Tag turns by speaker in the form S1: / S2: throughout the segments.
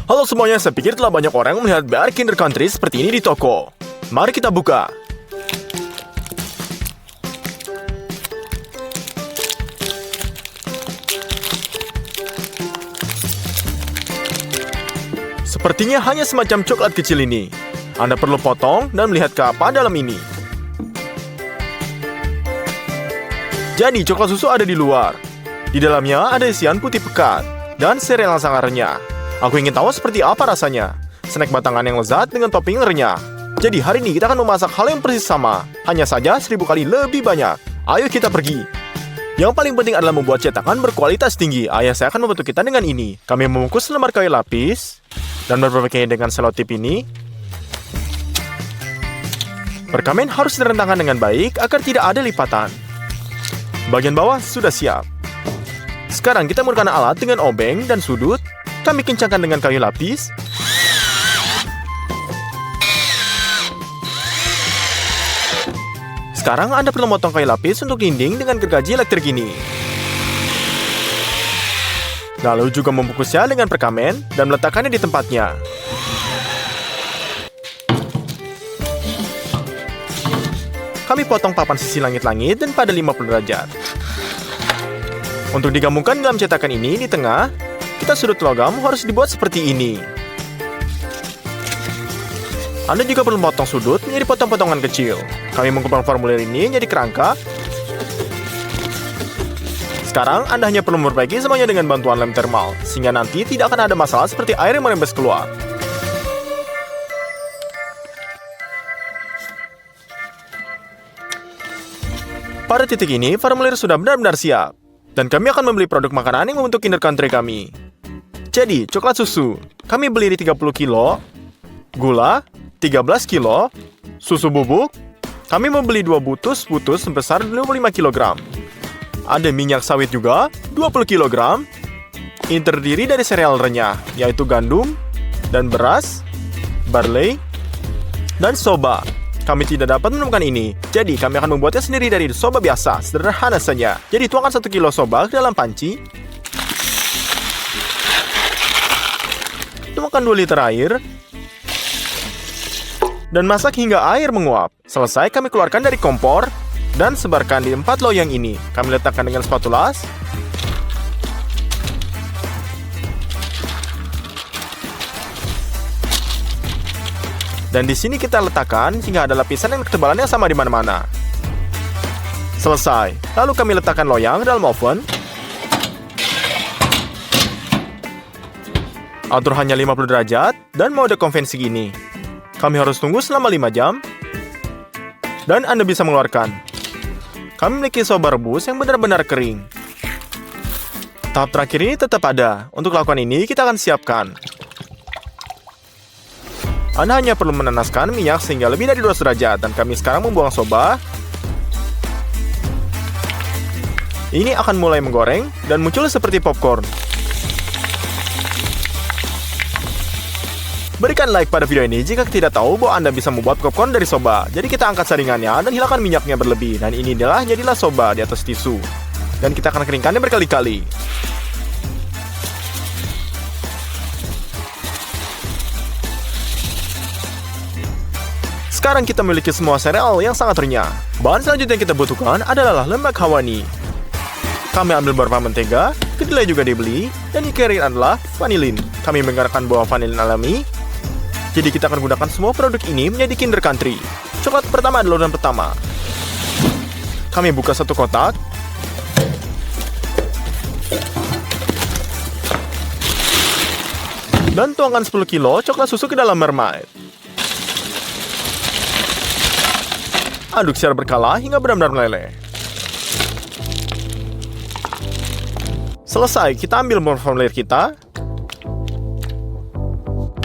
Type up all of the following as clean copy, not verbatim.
S1: Halo semuanya, saya pikir telah banyak orang melihat bar Kinder Country seperti ini di toko. Mari kita buka. Sepertinya hanya semacam coklat kecil ini. Anda perlu potong dan melihat ke apa dalam ini. Jadi, coklat susu ada di luar. Di dalamnya ada isian putih pekat dan sereal yang sangat renyah. Aku ingin tahu seperti apa rasanya. Snack batangan yang lezat dengan topping renyah. Jadi, hari ini kita akan memasak hal yang persis sama. Hanya saja 1000 kali lebih banyak. Ayo kita pergi. Yang paling penting adalah membuat cetakan berkualitas tinggi. Ayah saya akan membantu kita dengan ini. Kami membungkus lembar kayu lapis dan berpakaian dengan selotip ini. Perkamen harus direntangkan dengan baik agar tidak ada lipatan. Bagian bawah sudah siap. Sekarang kita menggunakan alat dengan obeng dan sudut. Kami kencangkan dengan kayu lapis. Sekarang Anda perlu memotong kayu lapis untuk dinding dengan gergaji elektrik ini. Lalu juga membungkusnya dengan perkamen dan meletakkannya di tempatnya. Kami potong papan sisi langit-langit dan pada 50 derajat. Untuk digabungkan dalam cetakan ini di tengah, kita sudut logam harus dibuat seperti ini. Anda juga perlu memotong sudut menjadi potong-potongan kecil. Kami mengubah formulir ini menjadi kerangka. Sekarang Anda hanya perlu memperbaiki semuanya dengan bantuan lem thermal, sehingga nanti tidak akan ada masalah seperti air yang merembes keluar. Pada titik ini, formulir sudah benar-benar siap. Dan kami akan membeli produk makanan yang membentuk Kinder Country kami. Jadi, coklat susu. Kami beli di 30 kilo. Gula, 13 kilo. Susu bubuk. Kami membeli 2 butus sebesar 25 kg. Ada minyak sawit juga, 20 kg. Ini terdiri dari sereal renyah, yaitu gandum, dan beras, barley, dan soba. Kami tidak dapat menemukan ini, jadi kami akan membuatnya sendiri dari soba biasa, sederhana saja. Jadi tuangkan 1 kilo soba ke dalam panci. Tuangkan 2 liter air. Dan masak hingga air menguap. Selesai, kami keluarkan dari kompor dan sebarkan di 4 loyang ini. Kami letakkan dengan spatula. Dan di sini kita letakkan hingga ada lapisan yang ketebalannya sama di mana-mana. Selesai. Lalu kami letakkan loyang dalam oven. Atur hanya 50 derajat dan mode konvensi gini. Kami harus tunggu selama 5 jam. Dan Anda bisa mengeluarkan. Kami memiliki soba rebus yang benar-benar kering. Tahap terakhir ini tetap ada. Untuk lakukan ini, kita akan siapkan. Anda hanya perlu menanaskan minyak sehingga lebih dari 200 derajat. Dan kami sekarang membuang soba. Ini akan mulai menggoreng dan muncul seperti popcorn. Berikan like pada video ini jika tidak tahu bahwa Anda bisa membuat popcorn dari soba. Jadi kita angkat saringannya dan hilangkan minyaknya berlebih. Dan ini adalah jadilah soba di atas tisu. Dan kita akan keringkannya berkali-kali. Sekarang kita memiliki semua sereal yang sangat renyah. Bahan selanjutnya yang kita butuhkan adalah lemak hawani. Kami ambil beberapa mentega, kedelai juga dibeli, dan yang kering adalah vanilin. Kami menggunakan buah vanilin alami. Jadi kita akan gunakan semua produk ini menjadi Kinder Country. Coklat pertama adalah urutan pertama. Kami buka satu kotak. Dan tuangkan 10 kilo coklat susu ke dalam mermaid. Aduk secara berkala hingga benar-benar meleleh. Selesai, kita ambil formulir kita.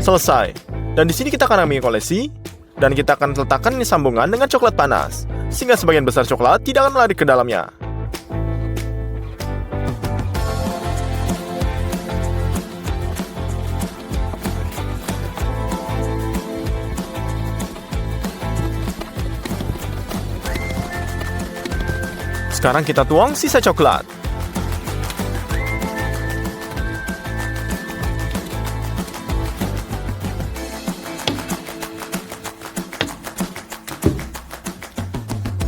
S1: Selesai. Dan di sini kita akan ambil kolesi. Dan kita akan letakkan ini sambungan dengan coklat panas. Sehingga sebagian besar coklat tidak akan melari ke dalamnya. Sekarang kita tuang sisa coklat.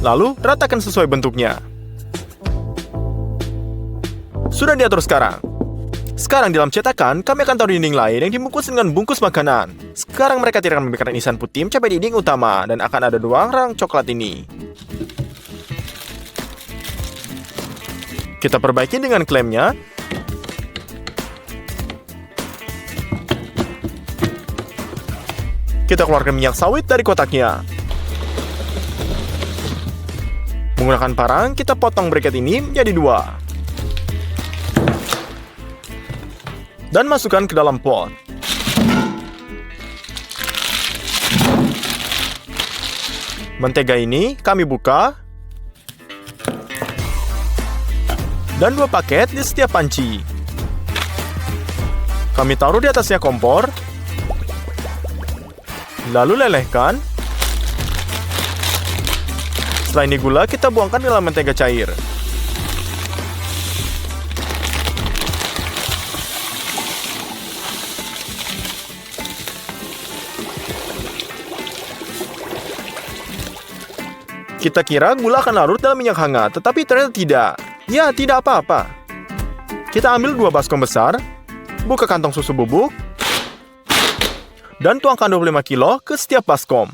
S1: Lalu, ratakan sesuai bentuknya. Sudah diatur sekarang. Sekarang dalam cetakan, kami akan taruh dinding lain yang dibungkus dengan bungkus makanan. Sekarang mereka tidak akan membiarkan isian putih mencapai dinding utama, dan akan ada 2 rang coklat ini. Kita perbaiki dengan klemnya. Kita keluarkan minyak sawit dari kotaknya. Menggunakan parang, kita potong briket ini menjadi 2. Dan masukkan ke dalam pot. Mentega ini kami buka. Dan 2 paket di setiap panci. Kami taruh di atasnya kompor. Lalu lelehkan. Setelah ini gula kita buangkan ke dalam mentega cair. Kita kira gula akan larut dalam minyak hangat, tetapi ternyata tidak. Ya, tidak apa-apa. Kita ambil 2 baskom besar, buka kantong susu bubuk, dan tuangkan 25 kilo ke setiap baskom.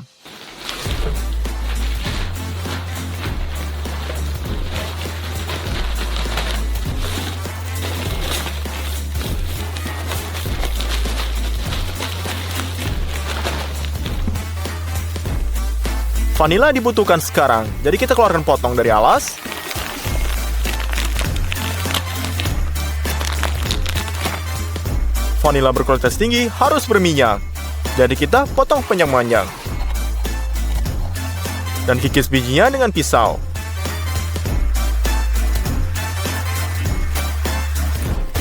S1: Vanila dibutuhkan sekarang, jadi kita keluarkan potong dari alas. Vanila berkualitas tinggi harus berminyak, jadi kita potong panjang-panjang. Dan kikis bijinya dengan pisau.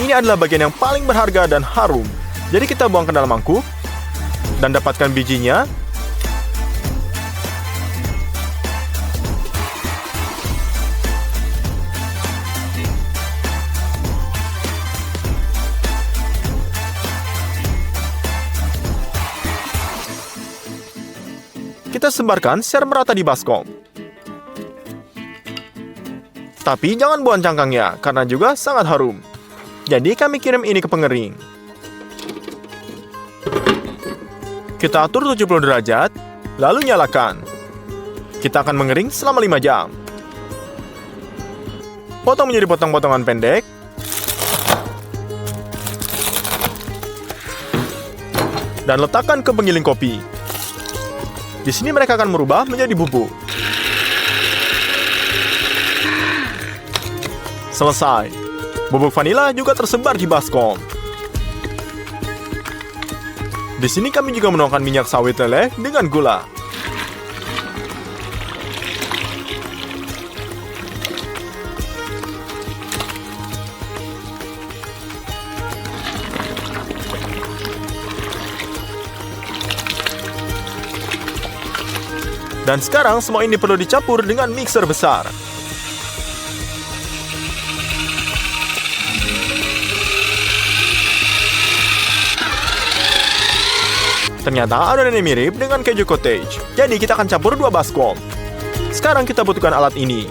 S1: Ini adalah bagian yang paling berharga dan harum, jadi kita buang ke dalam mangkuk dan dapatkan bijinya. Kita sebarkan secara merata di baskom. Tapi jangan buang cangkangnya, karena juga sangat harum. Jadi kami kirim ini ke pengering. Kita atur 70 derajat, lalu nyalakan. Kita akan mengering selama 5 jam. Potong menjadi potong-potongan pendek. Dan letakkan ke penggiling kopi. Di sini mereka akan merubah menjadi bubuk. Selesai. Bubuk vanila juga tersebar di baskom. Di sini kami juga menuangkan minyak sawit leleh dengan gula. Dan sekarang semua ini perlu dicampur dengan mixer besar. Ternyata adonannya mirip dengan keju cottage. Jadi kita akan campur 2 baskom. Sekarang kita butuhkan alat ini.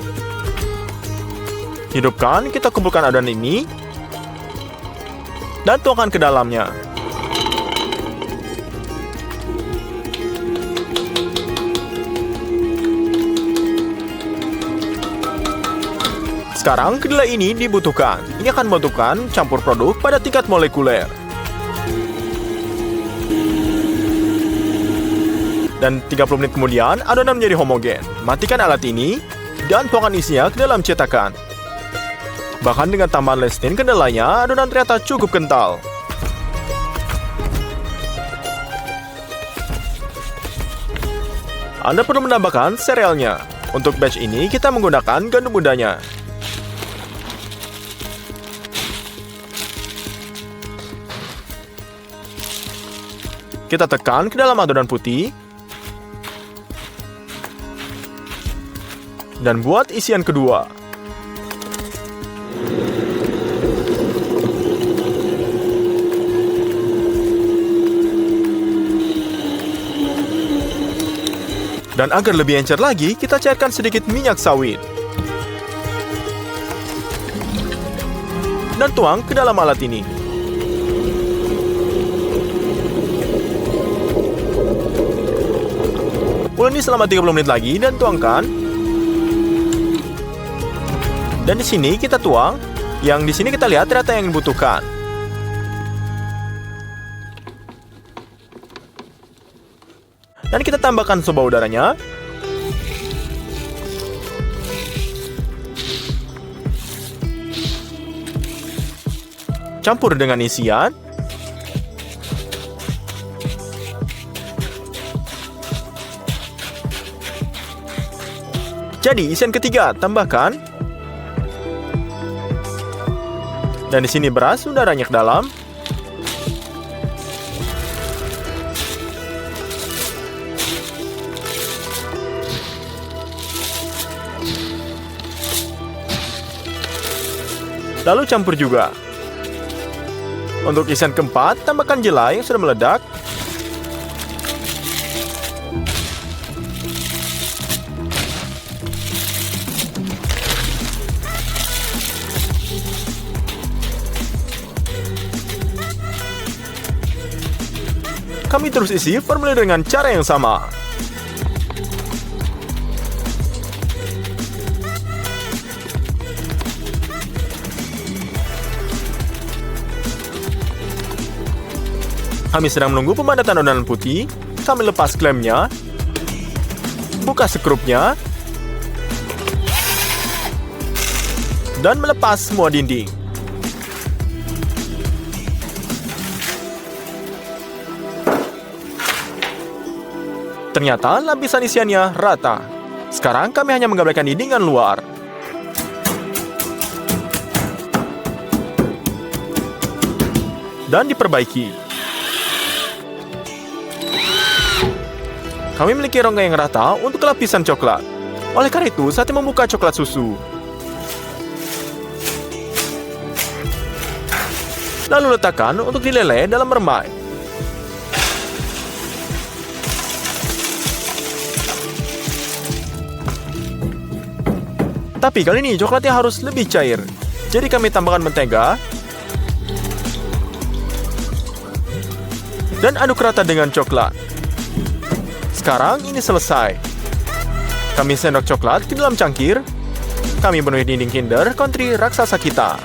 S1: Hidupkan, kita kumpulkan adonan ini. Dan tuangkan ke dalamnya. Sekarang kedelai ini dibutuhkan. Ini akan membutuhkan campur produk pada tingkat molekuler. Dan 30 menit kemudian adonan menjadi homogen. Matikan alat ini dan tuangkan isinya ke dalam cetakan. Bahkan dengan tambahan lecithin kedelainya, adonan ternyata cukup kental. Anda perlu menambahkan serealnya. Untuk batch ini kita menggunakan gandum mudanya. Kita tekan ke dalam adonan putih. Dan buat isian kedua. Dan agar lebih encer lagi, kita cairkan sedikit minyak sawit. Dan tuang ke dalam alat ini. Uleni selama 30 menit lagi dan tuangkan. Dan di sini kita tuang, yang di sini kita lihat ternyata yang dibutuhkan. Dan kita tambahkan soba udaranya. Campur dengan isian. Jadi isian ketiga tambahkan. Dan di sini beras sudah ranyak dalam. Lalu campur juga. Untuk isian keempat, tambahkan jelai yang sudah meledak. Kami terus isi formulir dengan cara yang sama. Kami sedang menunggu pemadatan adonan putih. Kami lepas klemnya, buka sekrupnya, dan melepas semua dinding. Ternyata lapisan isiannya rata. Sekarang kami hanya menggabungkan dindingan luar. Dan diperbaiki. Kami memiliki rongga yang rata untuk lapisan coklat. Oleh karena itu, saatnya membuka coklat susu. Lalu letakkan untuk dileleh dalam mermai. Tapi kali ini coklatnya harus lebih cair. Jadi kami tambahkan mentega. Dan aduk rata dengan coklat. Sekarang ini selesai. Kami sendok coklat ke dalam cangkir. Kami penuhi dinding Kinder Country raksasa kita.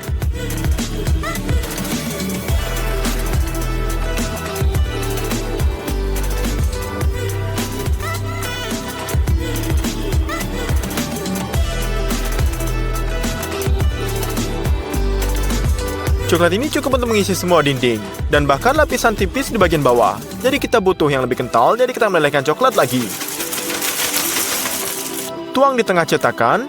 S1: Coklat ini cukup untuk mengisi semua dinding, dan bahkan lapisan tipis di bagian bawah. Jadi kita butuh yang lebih kental, jadi kita melelehkan coklat lagi. Tuang di tengah cetakan.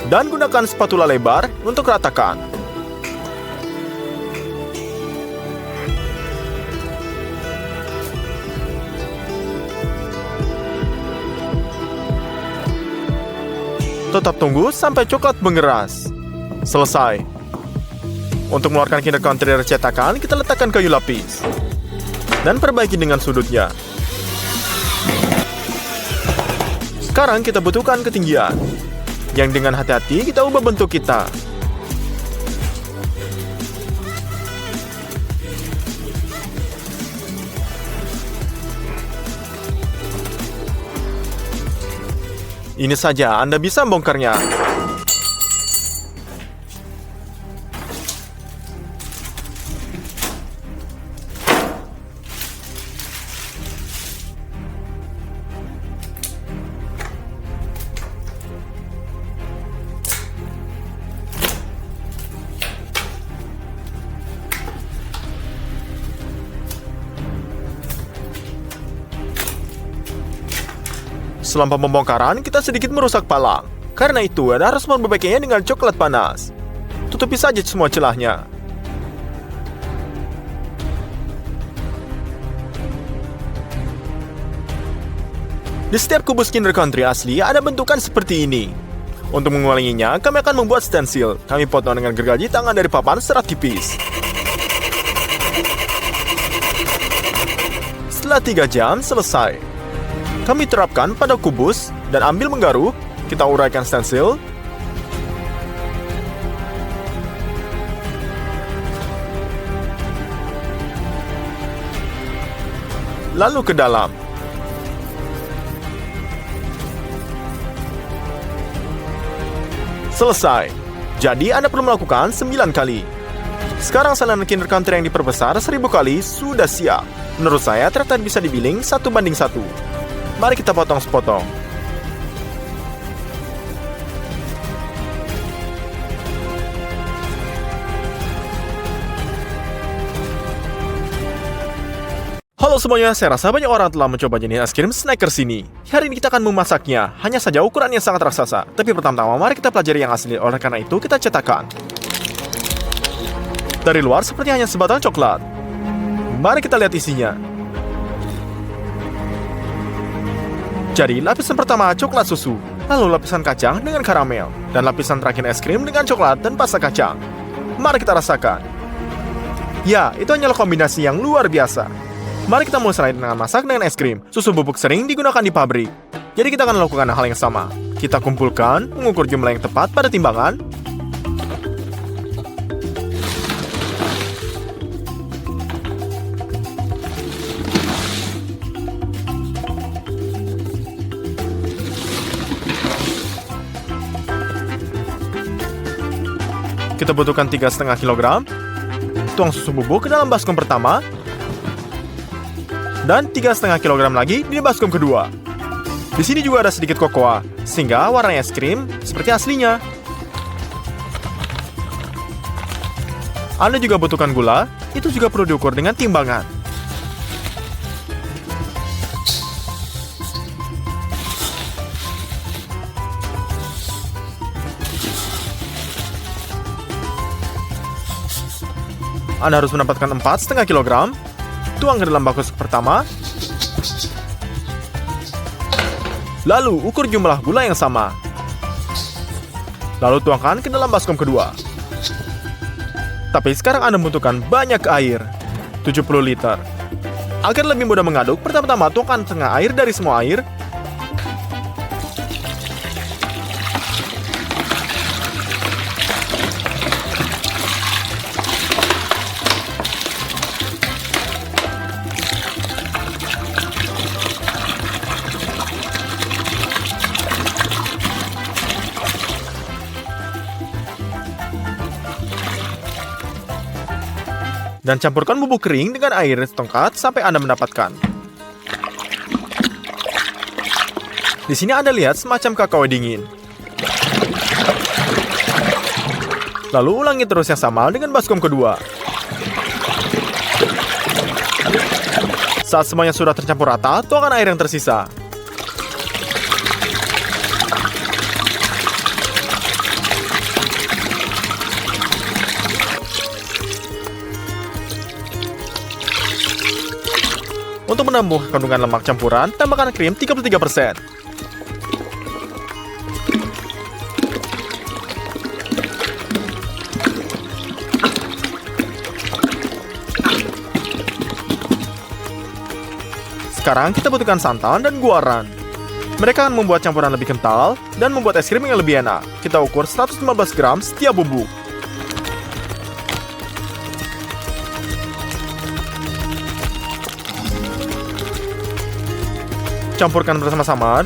S1: Dan gunakan spatula lebar untuk ratakan. Tetap tunggu sampai coklat mengeras. Selesai. Untuk mengeluarkan Kinder Country dari cetakan, kita letakkan kayu lapis. Dan perbaiki dengan sudutnya. Sekarang kita butuhkan ketinggian. Yang dengan hati-hati kita ubah bentuk kita. Ini saja, Anda bisa membongkarnya. Selama pembongkaran, kita sedikit merusak palang. Karena itu, Anda harus memperbaikinya dengan coklat panas. Tutupi saja semua celahnya. Di setiap kubus Kinder Country asli, ada bentukan seperti ini. Untuk mengulanginya, kami akan membuat stensil. Kami potong dengan gergaji tangan dari papan serat tipis. Setelah 3 jam, selesai. Kami terapkan pada kubus dan ambil menggaruh. Kita uraikan stensil. Lalu ke dalam. Selesai. Jadi Anda perlu melakukan 9 kali. Sekarang salinan Kinder Country yang diperbesar 1000 kali sudah siap. Menurut saya ternyata bisa dibiling 1:1. Mari kita potong sepotong. Halo semuanya, saya rasa banyak orang telah mencoba jenis es krim Snickers ini. Hari ini kita akan memasaknya, hanya saja ukurannya sangat raksasa. Tapi pertama-tama mari kita pelajari yang asli, oleh karena itu kita cetakkan. Dari luar seperti hanya sebatang coklat. Mari kita lihat isinya. Jadi lapisan pertama coklat susu, lalu lapisan kacang dengan karamel, dan lapisan terakhir es krim dengan coklat dan pasta kacang. Mari kita rasakan. Ya, itu hanyalah kombinasi yang luar biasa. Mari kita mulai dengan masak dengan es krim. Susu bubuk sering digunakan di pabrik. Jadi kita akan melakukan hal yang sama. Kita kumpulkan, mengukur jumlah yang tepat pada timbangan. Kita butuhkan 3,5 kg. Tuang susu bubuk ke dalam baskom pertama. Dan 3,5 kg lagi di baskom kedua. Di sini juga ada sedikit kokoa, sehingga warna es krim seperti aslinya. Anda juga butuhkan gula, itu juga perlu diukur dengan timbangan. Anda harus mendapatkan 4,5 kg. Tuang ke dalam baskom pertama. Lalu ukur jumlah gula yang sama. Lalu tuangkan ke dalam baskom kedua. Tapi sekarang Anda membutuhkan banyak air, 70 liter. Agar lebih mudah mengaduk, pertama-tama tuangkan setengah air dari semua air. Dan campurkan bubuk kering dengan air setongkat sampai Anda mendapatkan. Di sini Anda lihat semacam kakao dingin. Lalu ulangi terus yang sama dengan baskom kedua. Saat semuanya sudah tercampur rata, tuangkan air yang tersisa. Untuk menambah kandungan lemak campuran, tambahkan krim 33%. Sekarang kita butuhkan santan dan guaran. Mereka akan membuat campuran lebih kental dan membuat es krim yang lebih enak. Kita ukur 115 gram setiap bubuk. Campurkan bersama-sama.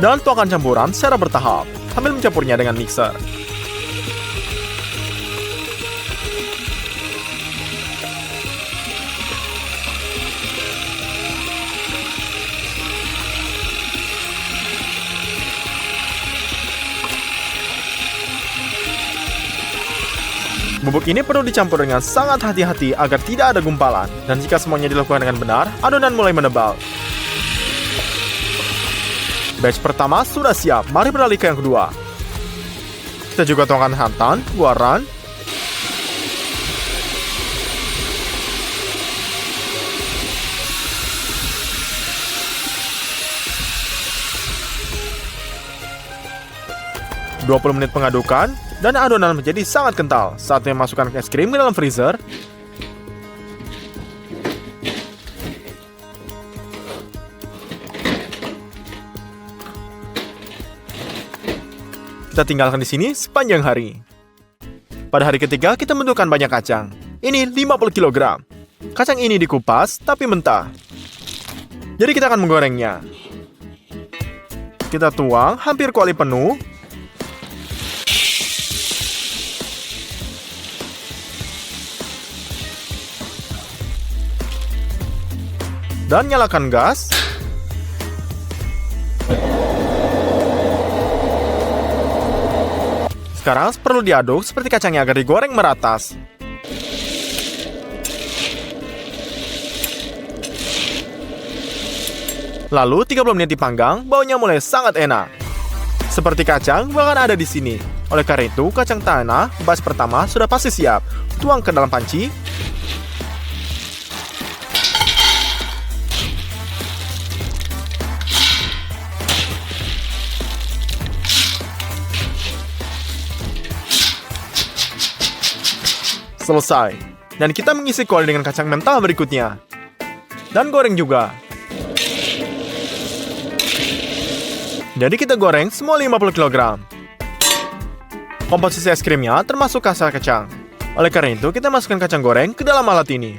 S1: Dan tuangkan campuran secara bertahap sambil mencampurnya dengan mixer. Bubuk ini perlu dicampur dengan sangat hati-hati agar tidak ada gumpalan. Dan jika semuanya dilakukan dengan benar, adonan mulai menebal. Batch pertama sudah siap, mari beralih ke yang kedua. Kita juga tuangkan santan, guaran, ...20 menit pengadukan, dan adonan menjadi sangat kental. Saatnya masukkan es krim ke dalam freezer. Kita tinggalkan di sini sepanjang hari. Pada hari ketiga, kita bentukkan banyak kacang. Ini 50 kg. Kacang ini dikupas, tapi mentah. Jadi kita akan menggorengnya. Kita tuang hampir kuali penuh. Dan nyalakan gas. Sekarang perlu diaduk seperti kacangnya agar digoreng meratas. Lalu 30 menit dipanggang, baunya mulai sangat enak. Seperti kacang bahkan ada di sini. Oleh karena itu, kacang tanah batch pertama sudah pasti siap. Tuang ke dalam panci. Selesai. Dan kita mengisi kuali dengan kacang mentah berikutnya. Dan goreng juga. Jadi kita goreng semua 50 kg. Komposisi es krimnya termasuk kasa kacang. Oleh karena itu, kita masukkan kacang goreng ke dalam alat ini.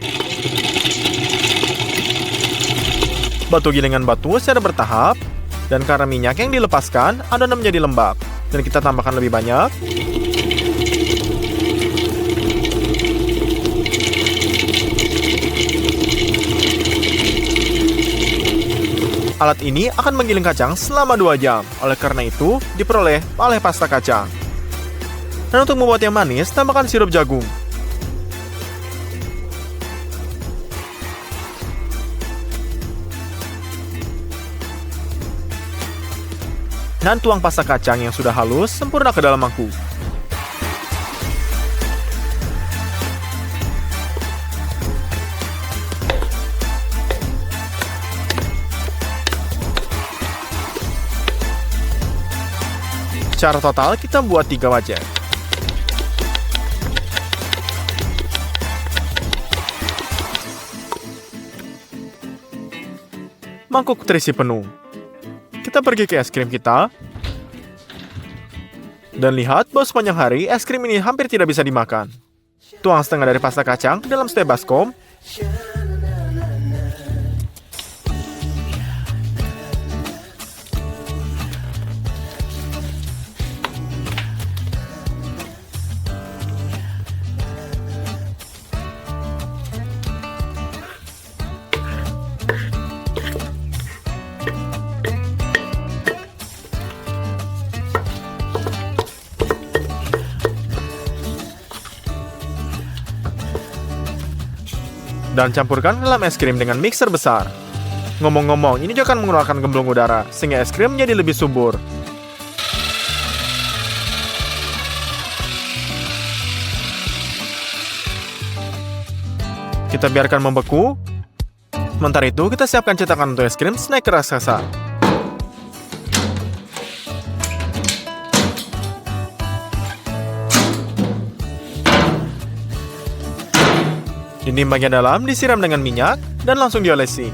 S1: Batu gilingan batu secara bertahap. Dan karena minyak yang dilepaskan, adonan menjadi lembab. Dan kita tambahkan lebih banyak. Alat ini akan menggiling kacang selama 2 jam. Oleh karena itu, diperoleh oleh pasta kacang. Dan untuk membuat yang manis, tambahkan sirup jagung. Dan tuang pasta kacang yang sudah halus sempurna ke dalam mangkuk. Secara total, kita buat 3 wajan. Mangkuk terisi penuh. Kita pergi ke es krim kita. Dan lihat, bahwa sepanjang hari, es krim ini hampir tidak bisa dimakan. Tuang setengah dari pasta kacang ke dalam setiap baskom. Dan campurkan ke dalam es krim dengan mixer besar. Ngomong-ngomong, ini juga akan mengeluarkan gemblong udara, sehingga es krim menjadi lebih subur. Kita biarkan membeku. Sementara itu, kita siapkan cetakan untuk es krim snack raksasa. Dinding bagian dalam disiram dengan minyak dan langsung diolesi.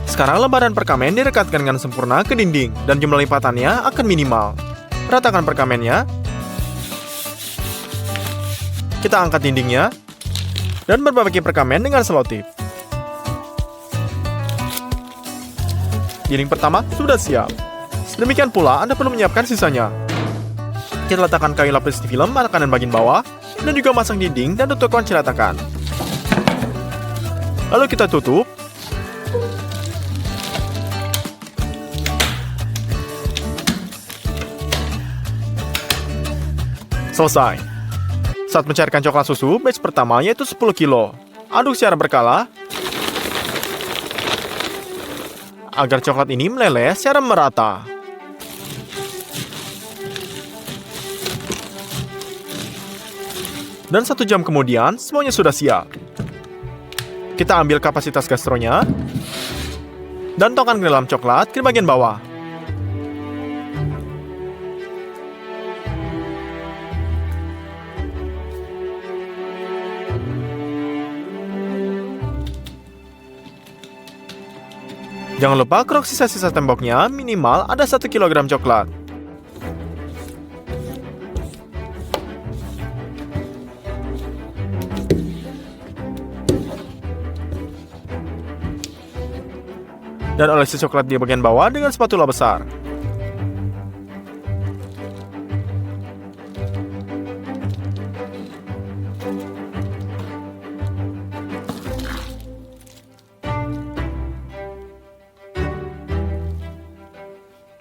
S1: Sekarang lembaran perkamen direkatkan dengan sempurna ke dinding dan jumlah lipatannya akan minimal. Ratakan perkamennya. Kita angkat dindingnya dan berbagi perkamen dengan selotip. Dinding pertama sudah siap. Demikian pula Anda perlu menyiapkan sisanya. Kita letakkan kayu lapis di film kanan bagian bawah dan juga masang dinding dan tutup kunci ratakan. Lalu kita tutup. Selesai. Saat mencairkan coklat susu, batch pertama yaitu 10 kilo. Aduk secara berkala agar coklat ini meleleh secara merata. Dan 1 jam kemudian, semuanya sudah siap. Kita ambil kapasitas gastronya dan tuangkan ke dalam coklat ke bagian bawah. Jangan lupa kerok sisa-sisa temboknya, minimal ada 1 kilogram coklat. Dan olesi coklat di bagian bawah dengan spatula besar.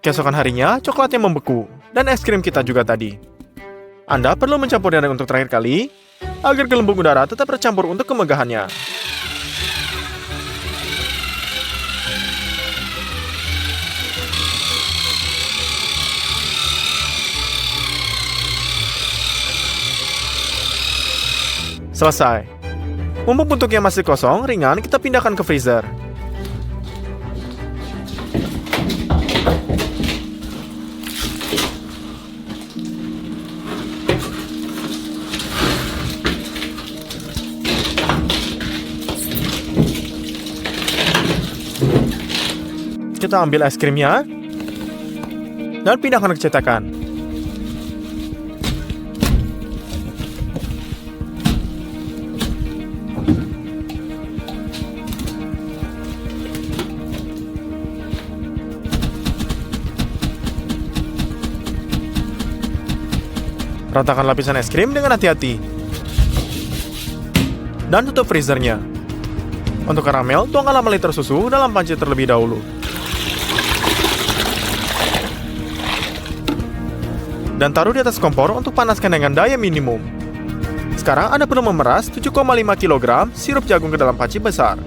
S1: Keesokan harinya, coklatnya membeku, dan es krim kita juga tadi. Anda perlu mencampurnya untuk terakhir kali, agar gelembung udara tetap tercampur untuk kemegahannya. Selesai. Mumpung bentuknya masih kosong, ringan, kita pindahkan ke freezer. Kita ambil es krimnya dan pindahkan ke cetakan. Ratakan lapisan es krim dengan hati-hati. Dan tutup freezernya. Untuk karamel, tuangkan 5 liter susu dalam panci terlebih dahulu. Dan taruh di atas kompor untuk panaskan dengan daya minimum. Sekarang Anda perlu memeras 7,5 kg sirup jagung ke dalam panci besar.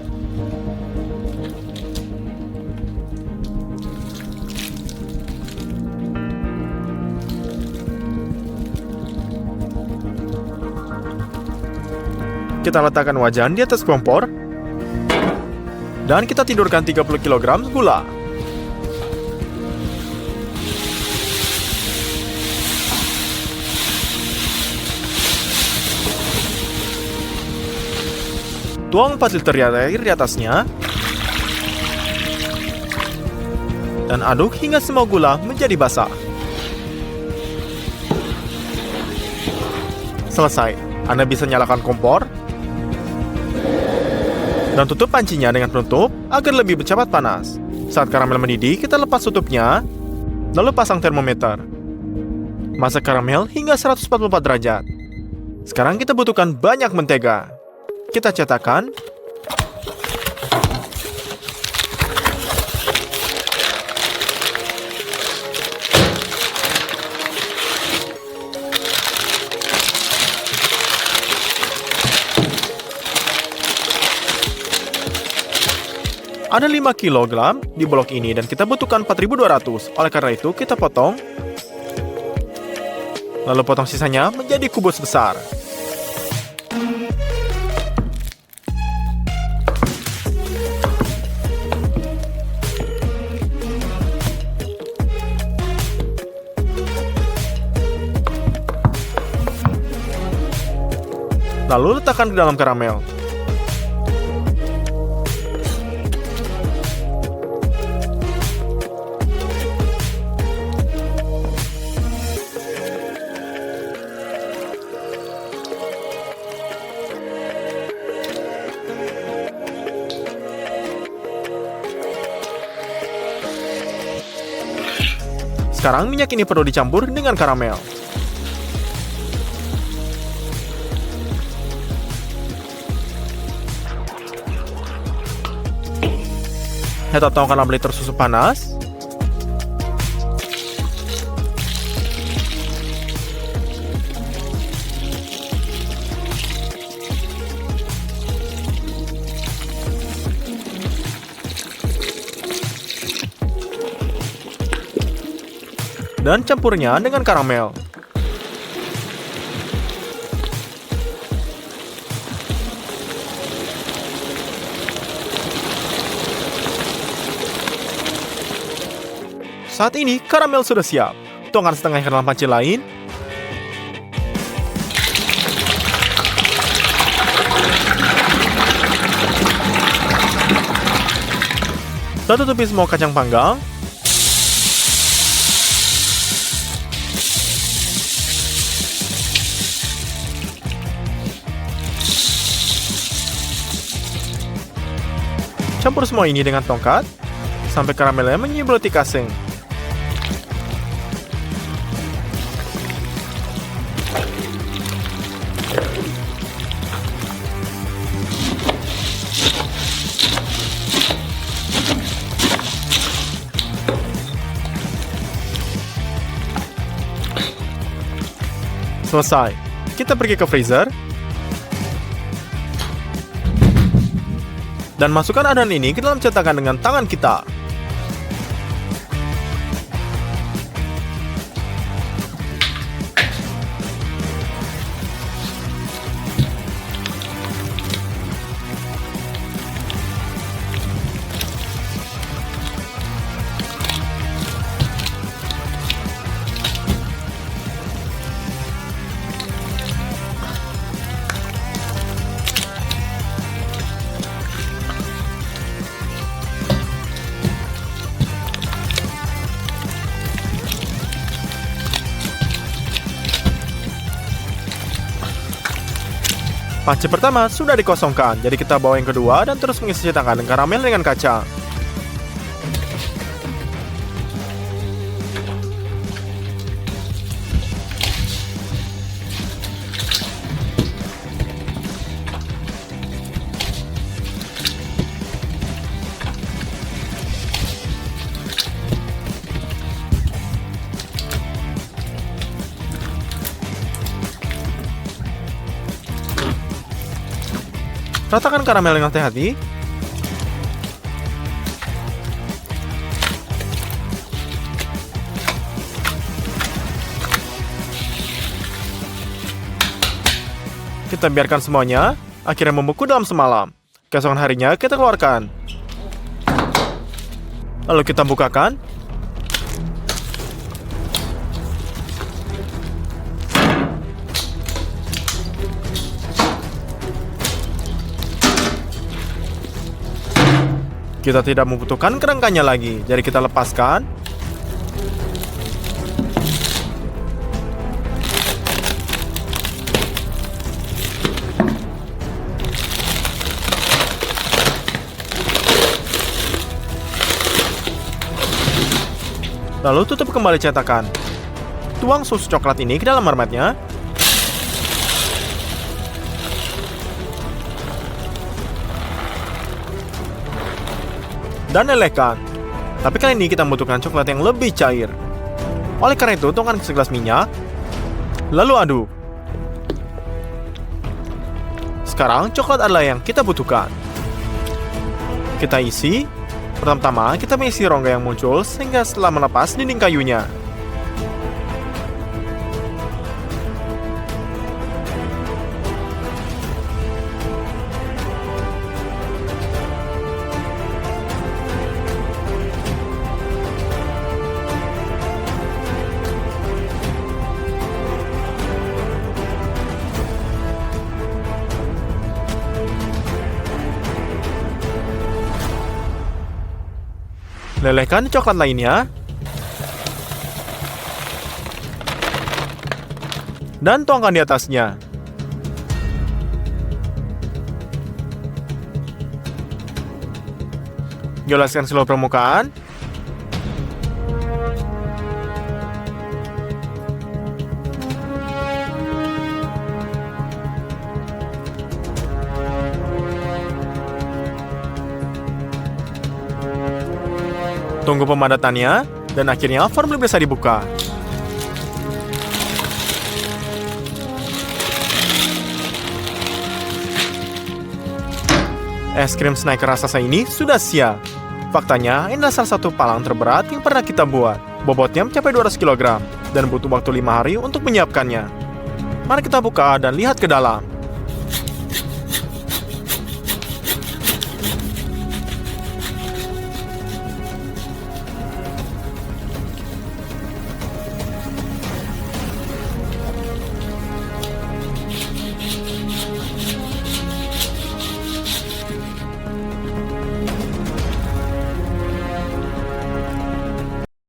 S1: Kita letakkan wajan di atas kompor. Dan kita tidurkan 30 kg gula. Tuang 4 liter air di atasnya. Dan aduk hingga semua gula menjadi basah. Selesai. Anda bisa nyalakan kompor. Dan tutup pancinya dengan penutup agar lebih cepat panas. Saat karamel mendidih, kita lepas tutupnya. Lalu pasang termometer. Masak karamel hingga 144 derajat. Sekarang kita butuhkan banyak mentega. Kita cetakkan. Ada 5 kg di blok ini dan kita butuhkan 4.200. Oleh karena itu, kita potong. Lalu potong sisanya menjadi kubus besar. Lalu letakkan ke dalam karamel. Sekarang minyak ini perlu dicampur dengan karamel. Kita tuangkan 6 liter susu panas. Dan campurnya dengan karamel. Saat ini karamel sudah siap. Tuangkan setengahnya ke dalam panci lain. Kita tutupi semua kacang panggang. Campur semua ini dengan tongkat sampai karamelnya menyebeluti kasing. Selesai. Kita pergi ke freezer dan masukkan adonan ini ke dalam cetakan dengan tangan kita. Panci pertama sudah dikosongkan, jadi kita bawa yang kedua dan terus mengisi cetakan karamel dengan kacang. Ratakan karamel dengan hati-hati. Kita biarkan semuanya, akhirnya membeku dalam semalam. Keesokan harinya kita keluarkan. Lalu kita bukakan. Kita tidak membutuhkan kerangkanya lagi, jadi kita lepaskan. Lalu tutup kembali cetakan. Tuang susu coklat ini ke dalam mermetnya. Dan lelehkan. Tapi kali ini kita membutuhkan coklat yang lebih cair. Oleh karena itu, tuangkan ke segelas minyak. Lalu aduk. Sekarang coklat adalah yang kita butuhkan. Kita isi. Pertama-tama kita mengisi rongga yang muncul sehingga setelah melepas dinding kayunya. Lelehkan coklat lainnya. Dan tuangkan di atasnya. Oleskan seluruh permukaan. Tunggu pemadatannya, dan akhirnya formulir bisa dibuka. Es krim Snickers raksasa ini sudah siap. Faktanya, ini adalah salah satu palang terberat yang pernah kita buat. Bobotnya mencapai 200 kg, dan butuh waktu 5 hari untuk menyiapkannya. Mari kita buka dan lihat ke dalam.